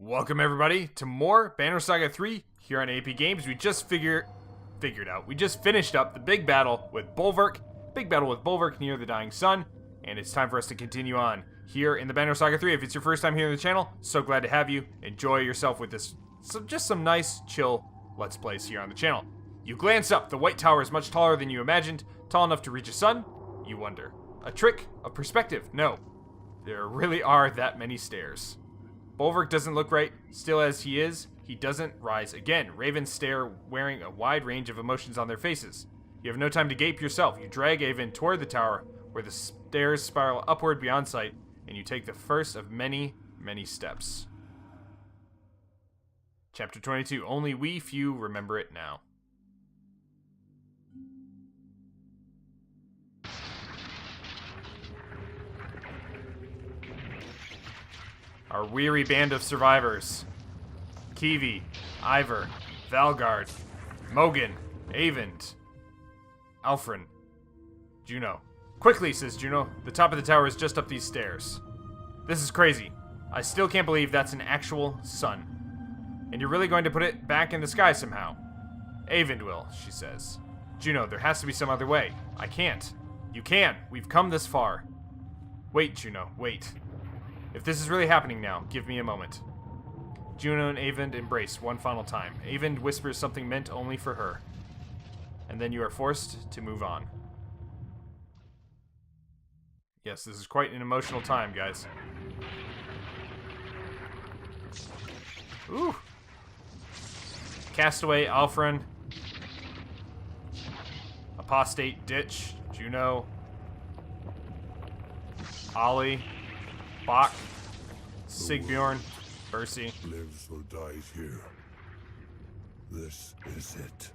Welcome everybody to more Banner Saga 3 here on AP Games. We just figured out. We just finished up the big battle with Bulwark. Near the dying sun, and it's time for us to continue on here in the Banner Saga 3. If it's your first time here on the channel, so glad to have you. Enjoy yourself with this. Just some nice, chill Let's Plays here on the channel. You glance up. The White Tower is much taller than you imagined. Tall enough to reach a sun? You wonder. A trick of perspective? No. There really are that many stairs. Bulwark doesn't look right. Still as he is, he doesn't rise again. Ravens stare, wearing a wide range of emotions on their faces. You have no time to gape yourself. You drag Avon toward the tower, where the stairs spiral upward beyond sight, and you take the first of many, many steps. Chapter 22. Only we few remember it now. Our weary band of survivors. Kiwi, Ivor, Valgard, Mogan, Avond, Alfrin, Juno. Quickly, says Juno. The top of the tower is just up these stairs. This is crazy. I still can't believe that's an actual sun. And you're really going to put it back in the sky somehow? Avond will, she says. Juno, there has to be some other way. I can't. You can. We've come this far. Wait, Juno, wait. If this is really happening now, give me a moment. Juno and Avond embrace one final time. Avond whispers something meant only for her. And then you are forced to move on. Yes, this is quite an emotional time, guys. Ooh. Castaway, Alfrin. Apostate, Ditch, Juno. Ollie. Bach. Sigbjorn. Percy. Lives or dies here. This is it.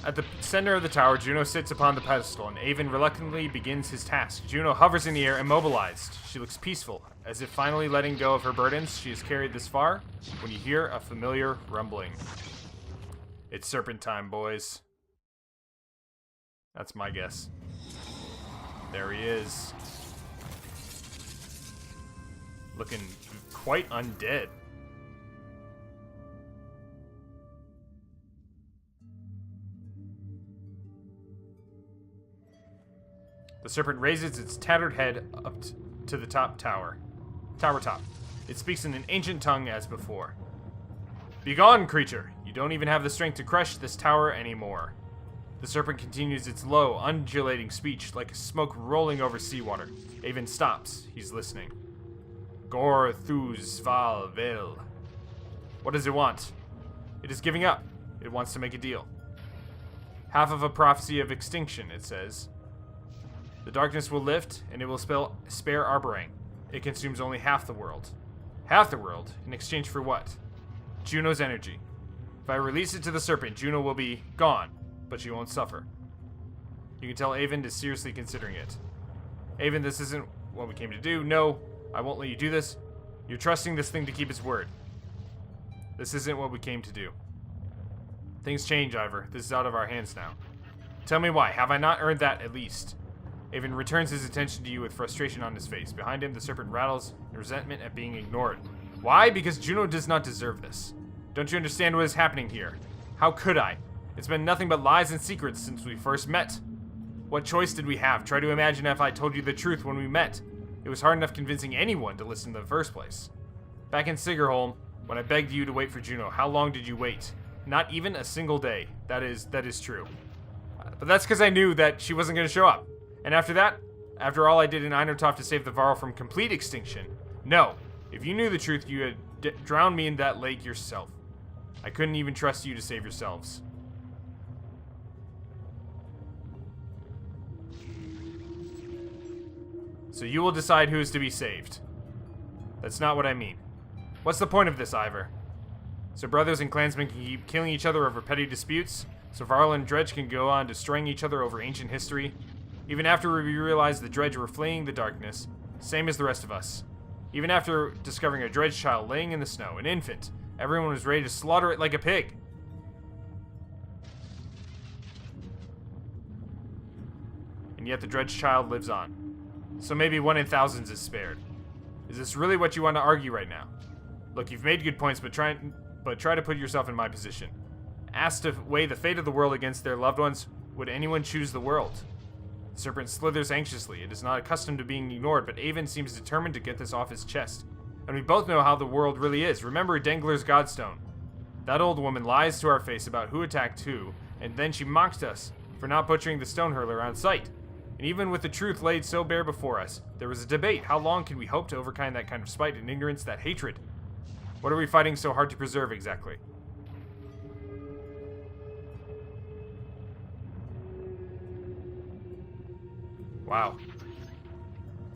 At the center of the tower, Juno sits upon the pedestal, and Avon reluctantly begins his task. Juno hovers in the air, immobilized. She looks peaceful, as if finally letting go of her burdens. She has carried this far, when you hear a familiar rumbling. It's serpent time, boys. That's my guess. There he is. Looking quite undead. The serpent raises its tattered head up to the tower top. It speaks in an ancient tongue as before. Begone, creature! You don't even have the strength to crush this tower anymore. The serpent continues its low, undulating speech like smoke rolling over seawater. Avon stops. He's listening. Gor thuz val vel. What does it want? It is giving up. It wants to make a deal. Half of a prophecy of extinction, it says. The darkness will lift, and it will spare Arborang. It consumes only half the world. Half the world? In exchange for what? Juno's energy. If I release it to the serpent, Juno will be gone, but she won't suffer. You can tell Avon is seriously considering it. Avon, this isn't what we came to do. No, I won't let you do this. You're trusting this thing to keep its word. This isn't what we came to do. Things change, Ivor. This is out of our hands now. Tell me why. Have I not earned that at least? Avon returns his attention to you with frustration on his face. Behind him, the serpent rattles in resentment at being ignored. Why? Because Juno does not deserve this. Don't you understand what is happening here? How could I? It's been nothing but lies and secrets since we first met. What choice did we have? Try to imagine if I told you the truth when we met. It was hard enough convincing anyone to listen in the first place. Back in Sigurholm, when I begged you to wait for Juno, how long did you wait? Not even a single day. That is true. But that's because I knew that she wasn't going to show up. And after that, after all I did in Einartoft to save the Varl from complete extinction, no. If you knew the truth, you had drowned me in that lake yourself. I couldn't even trust you to save yourselves. So you will decide who is to be saved. That's not what I mean. What's the point of this, Ivor? So brothers and clansmen can keep killing each other over petty disputes? So Varl and Dredge can go on destroying each other over ancient history? Even after we realized the Dredge were fleeing the darkness, same as the rest of us. Even after discovering a dredge child laying in the snow, an infant, everyone was ready to slaughter it like a pig. And yet the dredge child lives on. So maybe 1 in thousands is spared. Is this really what you want to argue right now? Look, you've made good points, but try to put yourself in my position. Asked to weigh the fate of the world against their loved ones, would anyone choose the world? The serpent slithers anxiously. It is not accustomed to being ignored, but Avon seems determined to get this off his chest. And we both know how the world really is. Remember Dengler's Godstone. That old woman lies to our face about who attacked who, and then she mocked us for not butchering the stone hurler on sight. And even with the truth laid so bare before us, there was a debate. How long can we hope to overcome that kind of spite and ignorance, that hatred? What are we fighting so hard to preserve exactly? Wow.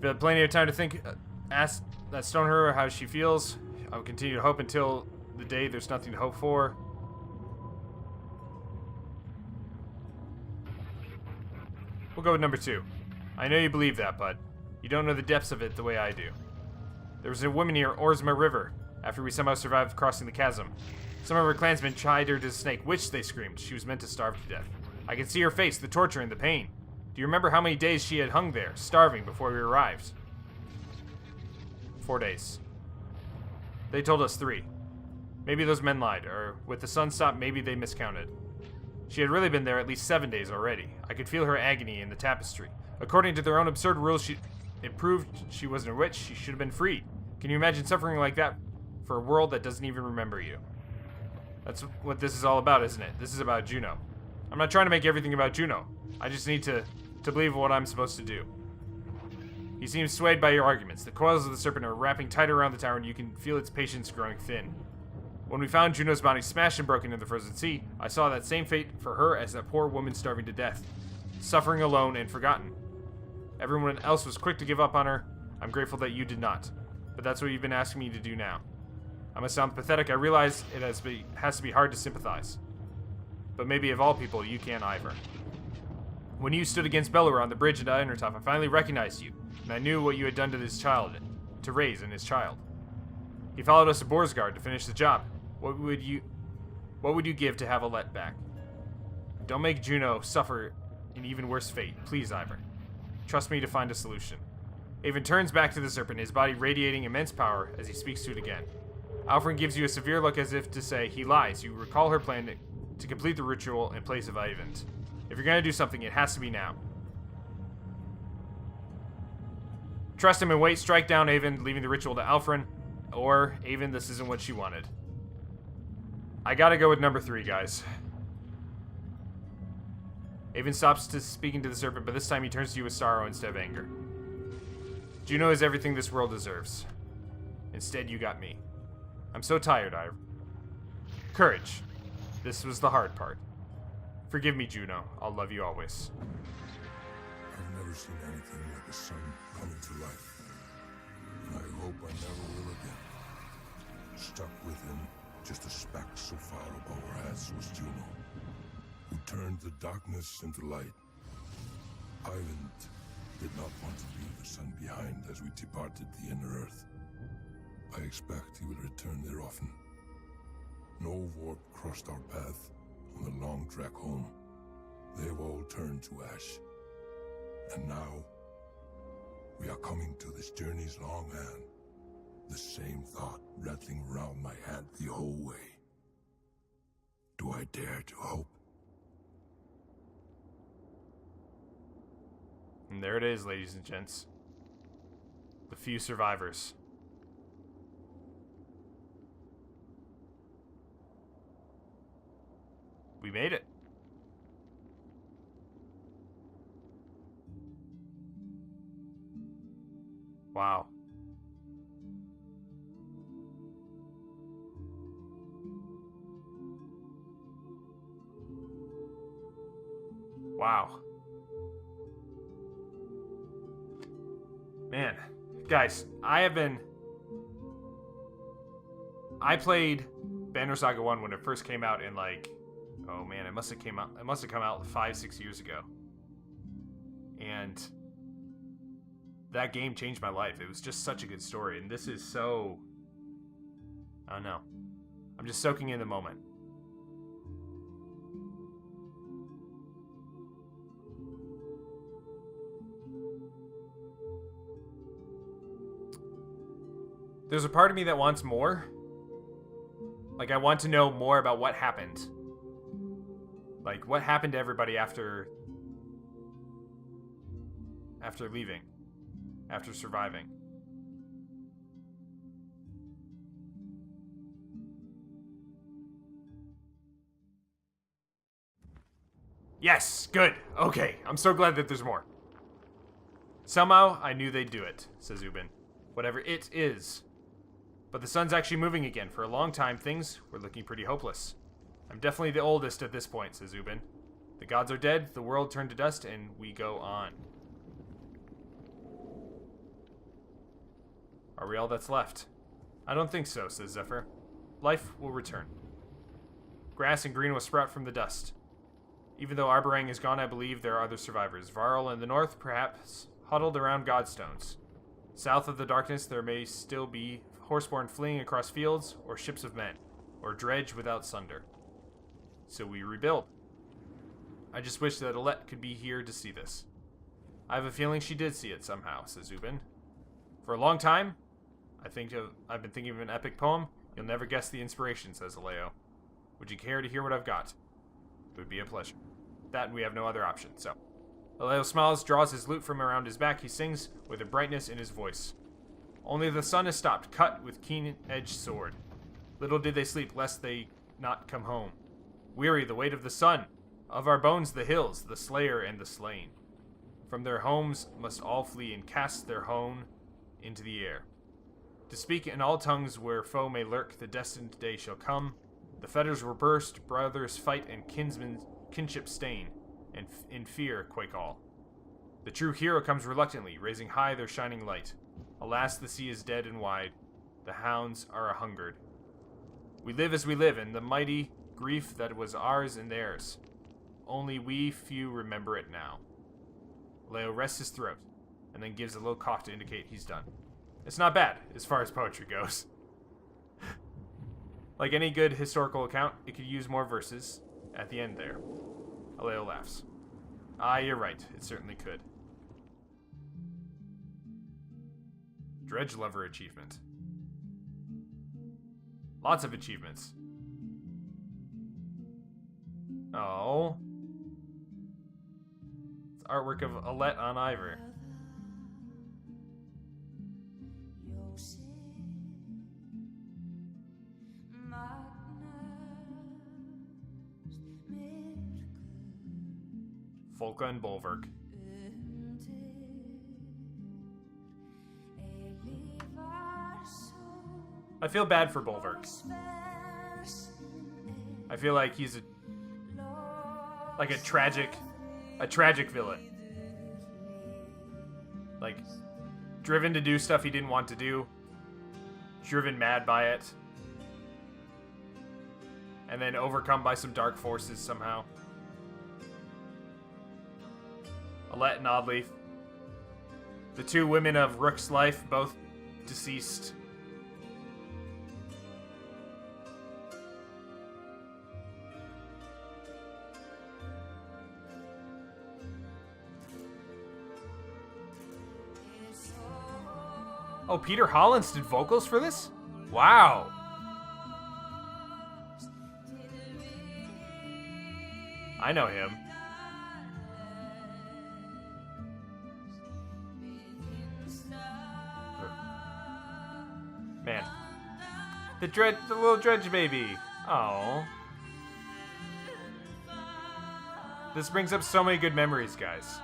We've had plenty of time to think. Ask that stone hurler how she feels. I will continue to hope until the day there's nothing to hope for. We'll go with number 2. I know you believe that, but you don't know the depths of it the way I do. There was a woman near Orzma River after we somehow survived crossing the chasm. Some of her clansmen tied her to the snake, which they screamed. She was meant to starve to death. I can see her face, the torture and the pain. Do you remember how many days she had hung there, starving, before we arrived? 4 days. They told us 3. Maybe those men lied, or with the sun stopped, maybe they miscounted. She had really been there at least 7 days already. I could feel her agony in the tapestry. According to their own absurd rules, it proved she wasn't a witch. She should have been freed. Can you imagine suffering like that for a world that doesn't even remember you? That's what this is all about, isn't it? This is about Juno. I'm not trying to make everything about Juno. I just need to believe what I'm supposed to do. He seems swayed by your arguments. The coils of the serpent are wrapping tighter around the tower, and you can feel its patience growing thin. When we found Juno's body smashed and broken in the frozen sea, I saw that same fate for her as that poor woman starving to death, suffering alone and forgotten. Everyone else was quick to give up on her. I'm grateful that you did not. But that's what you've been asking me to do now. I must sound pathetic. I realize it has to be hard to sympathize. But maybe of all people, you can't either. When you stood against Belor on the bridge at Einertop, I finally recognized you, and I knew what you had done to this child, to Raise and his child. He followed us to Borsgard to finish the job. What would you give to have Alette back? Don't make Juno suffer an even worse fate, please, Ivor. Trust me to find a solution. Avon turns back to the serpent, his body radiating immense power as he speaks to it again. Alfred gives you a severe look as if to say, he lies. You recall her plan to complete the ritual in place of Ivan's. If you're going to do something, it has to be now. Trust him and wait. Strike down Avon, leaving the ritual to Alfred. Or, Avon, this isn't what she wanted. I gotta go with number 3, guys. Avon stops speaking to the serpent, but this time he turns to you with sorrow instead of anger. Juno is everything this world deserves. Instead, you got me. I'm so tired, Courage. This was the hard part. Forgive me, Juno. I'll love you always. I've never seen anything like a son coming to life. And I hope I never will again. Stuck with him, just a speck so far above our heads was Juno, who turned the darkness into light. Ivan did not want to leave the sun behind as we departed the inner earth. I expect he will return there often. No warp crossed our path on the long trek home. They've all turned to ash. And now, we are coming to this journey's long end. The same thought rattling around my head the whole way. Do I dare to hope? And there it is, ladies and gents. The few survivors. We made it. Wow. Wow. Man, guys, I played Banner Saga 1 when it first came out in like, oh man, it must have come out 5-6 years ago. And that game changed my life. It was just such a good story, and this is so... I don't know. I'm just soaking in the moment. There's a part of me that wants more. Like, I want to know more about what happened. Like, what happened to everybody after leaving. After surviving. Yes, good. Okay, I'm so glad that there's more. Somehow, I knew they'd do it, says Ubin. Whatever it is. But the sun's actually moving again. For a long time, things were looking pretty hopeless. I'm definitely the oldest at this point, says Ubin. The gods are dead, the world turned to dust, and we go on. Are we all that's left? I don't think so, says Zephyr. Life will return. Grass and green will sprout from the dust. Even though Arborang is gone, I believe there are other survivors. Varl in the north, perhaps, huddled around Godstones. South of the darkness, there may still be horseborn fleeing across fields, or ships of men, or dredge without sunder. So we rebuild. I just wish that Alette could be here to see this. I have a feeling she did see it somehow, says Ubin. For a long time, I've been thinking of an epic poem. You'll never guess the inspiration, says Aleo. Would you care to hear what I've got? It would be a pleasure. That and we have no other option, so. Aleo smiles, draws his lute from around his back. He sings with a brightness in his voice. Only the sun has stopped, cut with keen-edged sword. Little did they sleep, lest they not come home. Weary, the weight of the sun. Of our bones, the hills, the slayer and the slain. From their homes must all flee and cast their hone into the air. To speak in all tongues where foe may lurk, the destined day shall come. The fetters will burst, brothers fight, and kinship stain, and in fear quake all. The true hero comes reluctantly, raising high their shining light. Alas, the sea is dead and wide. The hounds are a-hungered. We live as we live, in the mighty grief that was ours and theirs. Only we few remember it now. Leo rests his throat, and then gives a low cough to indicate he's done. It's not bad, as far as poetry goes. Like any good historical account, it could use more verses at the end there. Aleo laughs. Ah, you're right, it certainly could. Dredge Lover achievement. Lots of achievements. Oh. It's artwork of Alette on Ivor. Folka and Bolverk. I feel bad for Bolverk. I feel like he's a tragic villain. Like, driven to do stuff he didn't want to do, driven mad by it, and then overcome by some dark forces somehow. Alette and Oddleif, the two women of Rook's life, both deceased. Oh, Peter Hollins did vocals for this? Wow. I know him. Man. The little Dredge baby. Oh. This brings up so many good memories, guys.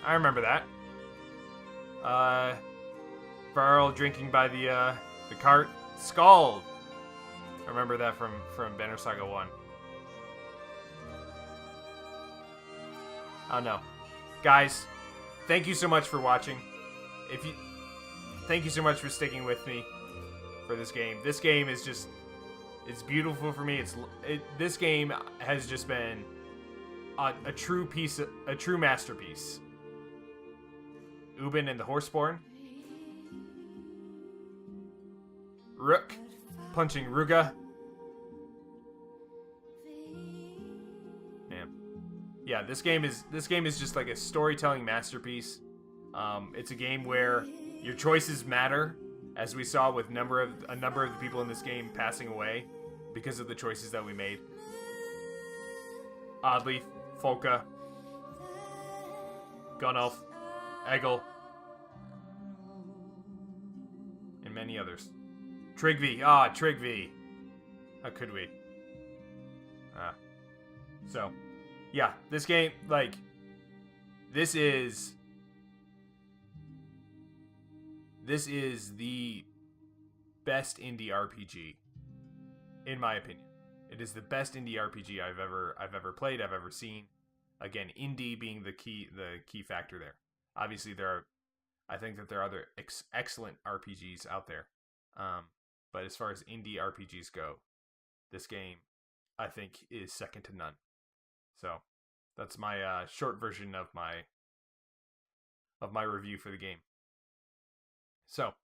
I remember that. Varl drinking by the cart. Scald! I remember that from Banner Saga 1. Oh no. Guys, thank you so much for watching. Thank you so much for sticking with me for this game. This game is just It's beautiful for me. This game has just been a true masterpiece. Ubin and the Horseborn. Rook punching Ruga. Man, yeah, this game is just like a storytelling masterpiece. It's a game where your choices matter, as we saw with a number of the people in this game passing away because of the choices that we made. Oddly, Folka, Gunnulf, Egil, and many others. Trigvi. Trigvi. How could we? So, yeah, this game, like, this is the best indie RPG, in my opinion. It is the best indie RPG I've ever played, I've ever seen. Again, indie being the key factor there. Obviously, I think that there are other excellent RPGs out there. But as far as indie RPGs go, this game, I think, is second to none. So, that's my short version of my review for the game. So,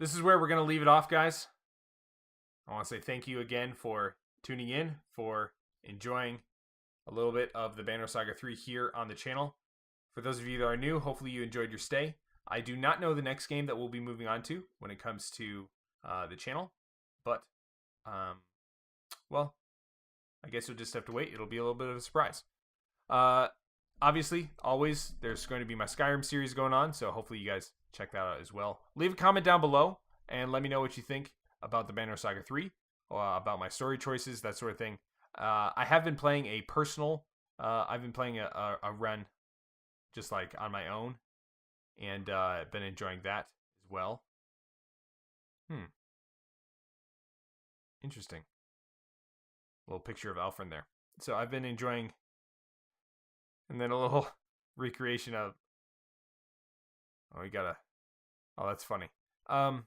this is where we're going to leave it off, guys. I want to say thank you again for tuning in, for enjoying a little bit of the Banner Saga 3 here on the channel. For those of you that are new, hopefully you enjoyed your stay. I do not know the next game that we'll be moving on to when it comes to the channel, but, well, I guess you'll just have to wait. It'll be a little bit of a surprise. Obviously, always, there's going to be my Skyrim series going on, so hopefully you guys check that out as well. Leave a comment down below, and let me know what you think about the Banner Saga 3, about my story choices, that sort of thing. I have been playing a personal, I've been playing a run just like on my own, and been enjoying that as well. Interesting. Little picture of Alfred there. So I've been enjoying, and then a little recreation of, that's funny. So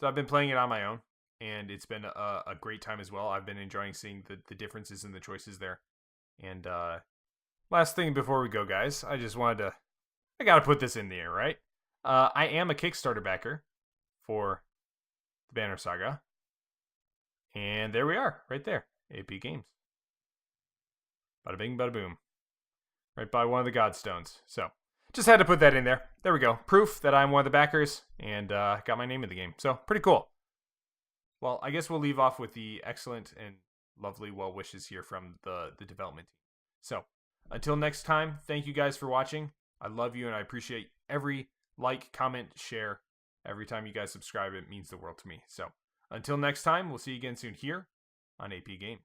I've been playing it on my own, and it's been a great time as well. I've been enjoying seeing the differences in the choices there. And last thing before we go, guys, I gotta put this in the air, right? I am a Kickstarter backer for the Banner Saga. And there we are, right there, AP Games. Bada bing, bada boom. Right by one of the Godstones. So, just had to put that in there. There we go. Proof that I'm one of the backers, and got my name in the game. So, pretty cool. Well, I guess we'll leave off with the excellent and lovely well wishes here from the development team. So, until next time, thank you guys for watching. I love you, and I appreciate every like, comment, share. Every time you guys subscribe, it means the world to me. So, until next time, we'll see you again soon here on AP Games.